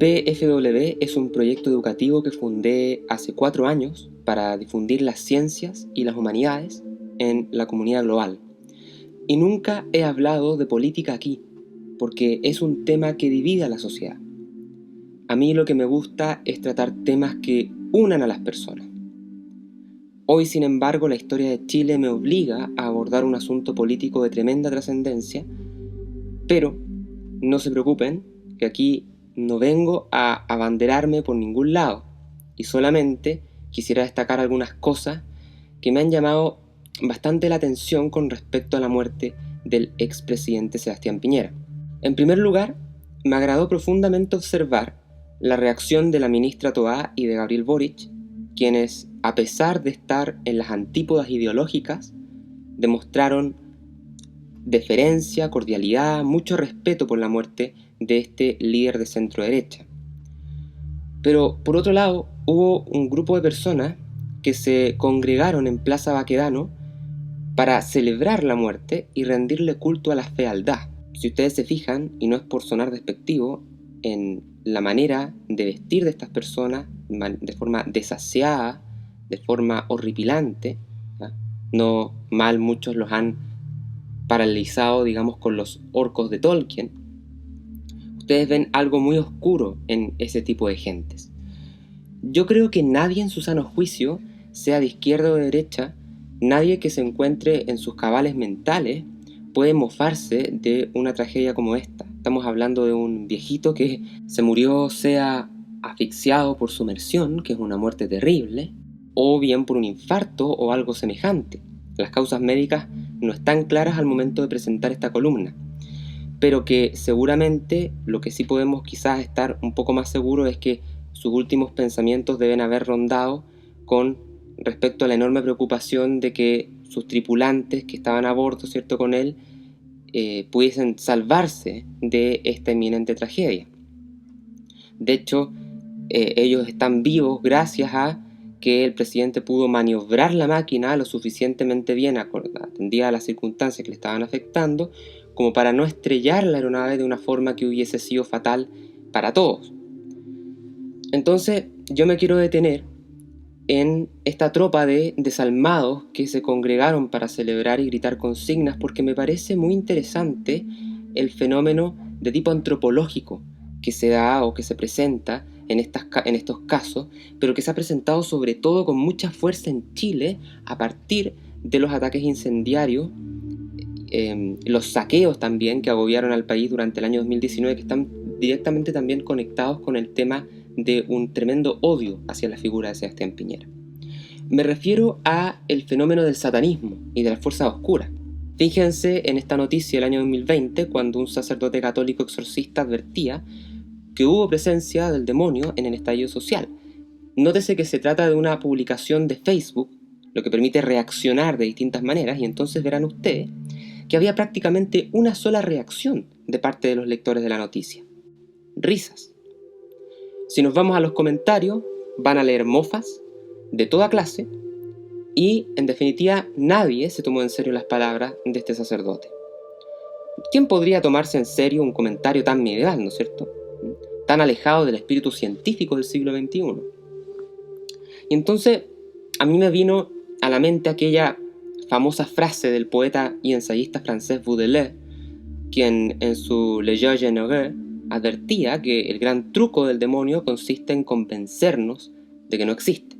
PFW es un proyecto educativo que fundé hace 4 años para difundir las ciencias y las humanidades en la comunidad global. Y nunca he hablado de política aquí, porque es un tema que divide a la sociedad. A mí lo que me gusta es tratar temas que unan a las personas. Hoy, sin embargo, la historia de Chile me obliga a abordar un asunto político de tremenda trascendencia, pero no se preocupen, que aquí no vengo a abanderarme por ningún lado, y solamente quisiera destacar algunas cosas que me han llamado bastante la atención con respecto a la muerte del expresidente Sebastián Piñera. En primer lugar, me agradó profundamente observar la reacción de la ministra Toá y de Gabriel Boric, quienes, a pesar de estar en las antípodas ideológicas, demostraron deferencia, cordialidad, mucho respeto por la muerte de este líder de centro derecha. Pero por otro lado, hubo un grupo de personas que se congregaron en Plaza Baquedano para celebrar la muerte y rendirle culto a la fealdad. Si ustedes se fijan, y no es por sonar despectivo, en la manera de vestir de estas personas, de forma desaseada, de forma horripilante, ¿ya? No mal muchos los han paralizado, digamos, con los orcos de Tolkien. Ustedes ven algo muy oscuro en ese tipo de gentes. Yo creo que nadie en su sano juicio, sea de izquierda o de derecha, nadie que se encuentre en sus cabales mentales puede mofarse de una tragedia como esta. Estamos hablando de un viejito que se murió, sea asfixiado por sumersión, que es una muerte terrible, o bien por un infarto o algo semejante. Las causas médicas no están claras al momento de presentar esta columna, pero que seguramente lo que sí podemos quizás estar un poco más seguros es que sus últimos pensamientos deben haber rondado con respecto a la enorme preocupación de que sus tripulantes que estaban a bordo, ¿cierto?, con él, pudiesen salvarse de esta inminente tragedia. De hecho, ellos están vivos gracias a que el presidente pudo maniobrar la máquina lo suficientemente bien atendida a las circunstancias que le estaban afectando, como para no estrellar la aeronave de una forma que hubiese sido fatal para todos. Entonces, yo me quiero detener en esta tropa de desalmados que se congregaron para celebrar y gritar consignas, porque me parece muy interesante el fenómeno de tipo antropológico que se da o que se presenta en estos casos, pero que se ha presentado sobre todo con mucha fuerza en Chile a partir de los ataques incendiarios, los saqueos también que agobiaron al país durante el año 2019, que están directamente también conectados con el tema de un tremendo odio hacia la figura de Sebastián Piñera. Me refiero a el fenómeno del satanismo y de las fuerzas oscuras. Fíjense en esta noticia del año 2020, cuando un sacerdote católico exorcista advertía que hubo presencia del demonio en el estallido social. Nótese que se trata de una publicación de Facebook, lo que permite reaccionar de distintas maneras, y entonces verán ustedes que había prácticamente una sola reacción de parte de los lectores de la noticia: risas. Si nos vamos a los comentarios, van a leer mofas de toda clase y, en definitiva, nadie se tomó en serio las palabras de este sacerdote. ¿Quién podría tomarse en serio un comentario tan medieval, ¿no es cierto?, tan alejado del espíritu científico del siglo XXI? Y entonces a mí me vino a la mente aquella famosa frase del poeta y ensayista francés Baudelaire, quien en su Le Jeu généreux advertía que el gran truco del demonio consiste en convencernos de que no existe.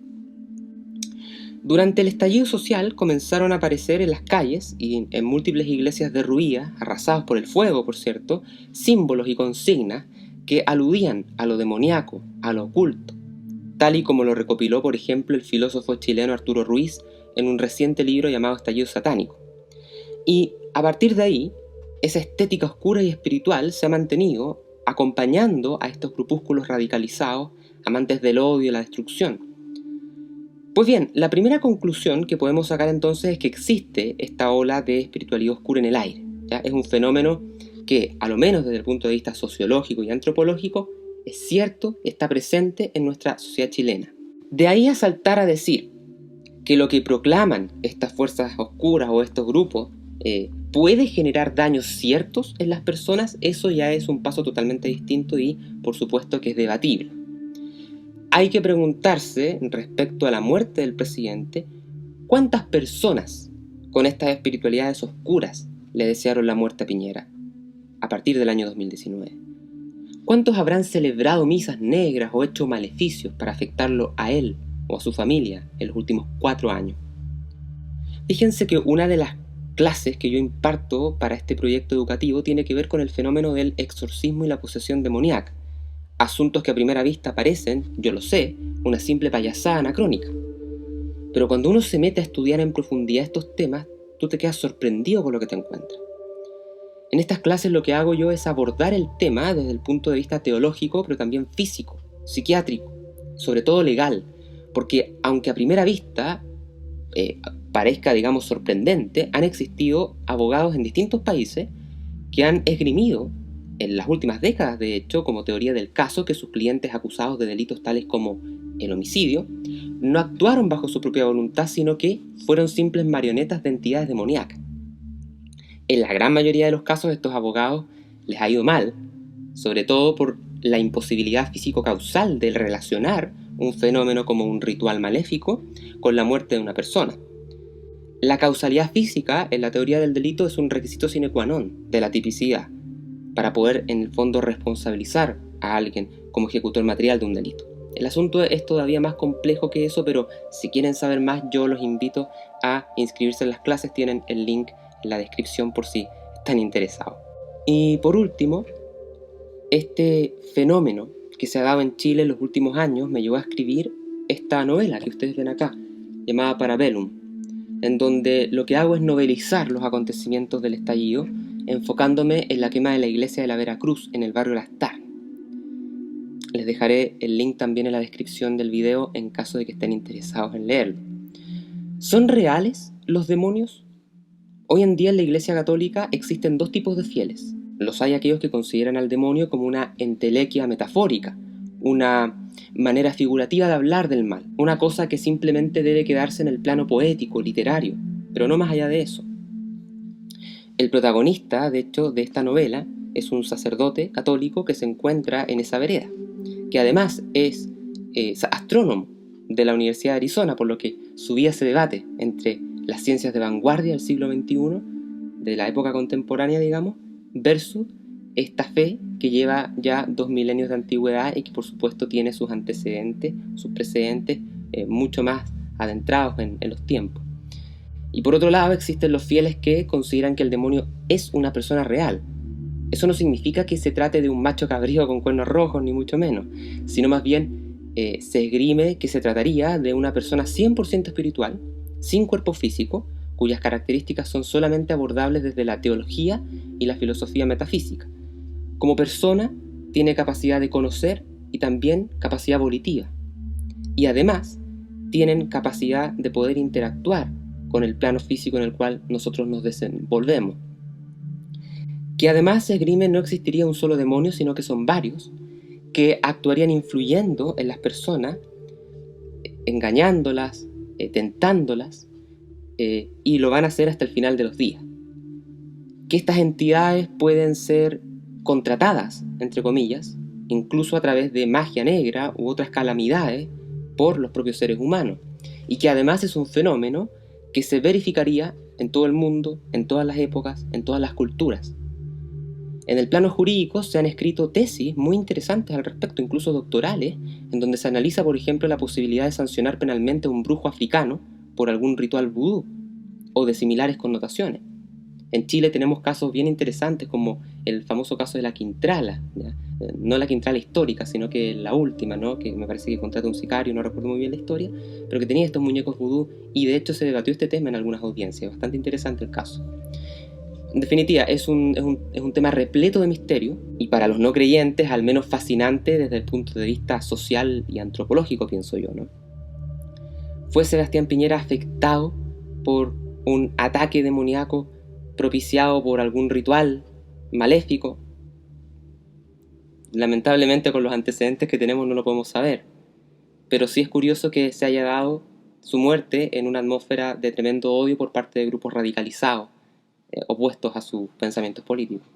Durante el estallido social comenzaron a aparecer en las calles y en múltiples iglesias derruidas, arrasadas por el fuego, por cierto, símbolos y consignas que aludían a lo demoníaco, a lo oculto, tal y como lo recopiló, por ejemplo, el filósofo chileno Arturo Ruiz en un reciente libro llamado Estallido Satánico. Y a partir de ahí, esa estética oscura y espiritual se ha mantenido acompañando a estos grupúsculos radicalizados, amantes del odio y la destrucción. Pues bien, la primera conclusión que podemos sacar entonces es que existe esta ola de espiritualidad oscura en el aire, ¿ya? Es un fenómeno que, a lo menos desde el punto de vista sociológico y antropológico, es cierto, está presente en nuestra sociedad chilena. De ahí a saltar a decir que lo que proclaman estas fuerzas oscuras o estos grupos puede generar daños ciertos en las personas, eso ya es un paso totalmente distinto y por supuesto que es debatible. Hay que preguntarse respecto a la muerte del presidente, ¿cuántas personas con estas espiritualidades oscuras le desearon la muerte a Piñera a partir del año 2019? ¿Cuántos habrán celebrado misas negras o hecho maleficios para afectarlo a él o a su familia en los últimos 4 años? Fíjense que una de las clases que yo imparto para este proyecto educativo tiene que ver con el fenómeno del exorcismo y la posesión demoníaca. Asuntos que a primera vista parecen, yo lo sé, una simple payasada anacrónica. Pero cuando uno se mete a estudiar en profundidad estos temas, tú te quedas sorprendido con lo que te encuentras. En estas clases lo que hago yo es abordar el tema desde el punto de vista teológico, pero también físico, psiquiátrico, sobre todo legal, porque aunque a primera vista parezca, digamos, sorprendente, han existido abogados en distintos países que han esgrimido, en las últimas décadas de hecho, como teoría del caso, que sus clientes acusados de delitos tales como el homicidio no actuaron bajo su propia voluntad, sino que fueron simples marionetas de entidades demoníacas. En la gran mayoría de los casos a estos abogados les ha ido mal, sobre todo por la imposibilidad físico-causal de relacionar un fenómeno como un ritual maléfico con la muerte de una persona. La causalidad física en la teoría del delito es un requisito sine qua non de la tipicidad para poder en el fondo responsabilizar a alguien como ejecutor material de un delito. El asunto es todavía más complejo que eso, pero si quieren saber más yo los invito a inscribirse en las clases, tienen el link en la descripción por si están interesados. Y por último, este fenómeno que se ha dado en Chile en los últimos años me llevó a escribir esta novela que ustedes ven acá, llamada Parabellum, en donde lo que hago es novelizar los acontecimientos del estallido, enfocándome en la quema de la iglesia de la Veracruz en el barrio Las Tarnas. Les dejaré el link también en la descripción del video en caso de que estén interesados en leerlo. ¿Son reales los demonios? Hoy en día en la Iglesia Católica existen dos tipos de fieles. Los hay aquellos que consideran al demonio como una entelequia metafórica, una manera figurativa de hablar del mal, una cosa que simplemente debe quedarse en el plano poético, literario, pero no más allá de eso. El protagonista, de hecho, de esta novela es un sacerdote católico que se encuentra en esa vereda, que además es astrónomo de la Universidad de Arizona, por lo que su vida se debate entre las ciencias de vanguardia del siglo XXI, de la época contemporánea, digamos, versus esta fe que lleva ya 2 milenios de antigüedad y que por supuesto tiene sus antecedentes, sus precedentes mucho más adentrados en los tiempos. Y por otro lado existen los fieles que consideran que el demonio es una persona real. Eso no significa que se trate de un macho cabrío con cuernos rojos, ni mucho menos, sino más bien se esgrime que se trataría de una persona 100% espiritual, sin cuerpo físico, cuyas características son solamente abordables desde la teología y la filosofía metafísica. Como persona, tiene capacidad de conocer y también capacidad volitiva. Y además, tienen capacidad de poder interactuar con el plano físico en el cual nosotros nos desenvolvemos. Que además se esgrime no existiría un solo demonio, sino que son varios, que actuarían influyendo en las personas, engañándolas, tentándolas, y lo van a hacer hasta el final de los días. Que estas entidades pueden ser contratadas, entre comillas, incluso a través de magia negra u otras calamidades por los propios seres humanos, y que además es un fenómeno que se verificaría en todo el mundo, en todas las épocas, en todas las culturas. En el plano jurídico se han escrito tesis muy interesantes al respecto, incluso doctorales, en donde se analiza, por ejemplo, la posibilidad de sancionar penalmente a un brujo africano por algún ritual vudú o de similares connotaciones. En Chile tenemos casos bien interesantes como el famoso caso de la Quintrala, ¿ya? No la Quintrala histórica, sino que la última, ¿no? Que me parece que contrata un sicario, no recuerdo muy bien la historia, pero que tenía estos muñecos vudú y de hecho se debatió este tema en algunas audiencias, bastante interesante el caso. En definitiva, es un tema repleto de misterio y para los no creyentes al menos fascinante desde el punto de vista social y antropológico, pienso yo, ¿no? ¿Fue Sebastián Piñera afectado por un ataque demoníaco propiciado por algún ritual maléfico? Lamentablemente con los antecedentes que tenemos no lo podemos saber, pero sí es curioso que se haya dado su muerte en una atmósfera de tremendo odio por parte de grupos radicalizados opuestos a sus pensamientos políticos.